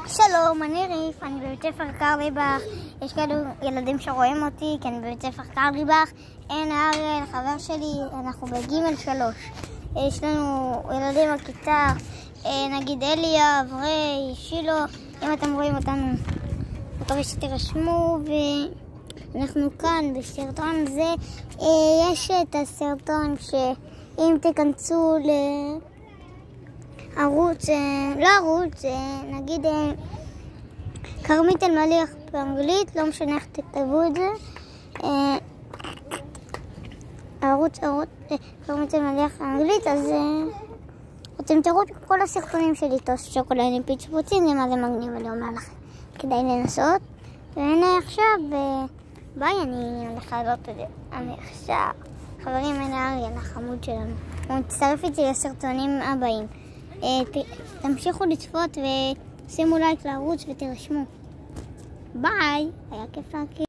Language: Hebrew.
שלום, אני ריף, אני בבית ספר קרליבך. יש כאלו ילדים שרואים אותי כי אני בבית ספר קרליבך. אין אריאל, חבר שלי, אנחנו בגימל 3. יש לנו ילדים בכיתה, נגיד אליה, אברי, שילו. אם אתם רואים אותנו, מקווה שתירשמו. ואנחנו כאן בסרטון זה. יש את הסרטון שאם תיכנסו ערוץ, לא ערוץ, נגיד כרמית אלמליח באנגלית, לא משנה איך תכתבו את זה. ערוץ כרמית אלמליח באנגלית, אז אתם תראו את כל הסרטונים שלי, טוס שוקולדים פיצ'פוצים, זה מה זה מגניב, אני אומר לכם, כדאי לנסות. והנה עכשיו, ביי, אני הולכה לעלות את זה. אני עכשיו, חברים, הנה אריאל, החמוד שלנו, הוא מצטרף איתי לסרטונים הבאים. תמשיכו לצפות ושימו לייק לערוץ ותירשמו. ביי, היה כיף להכיר.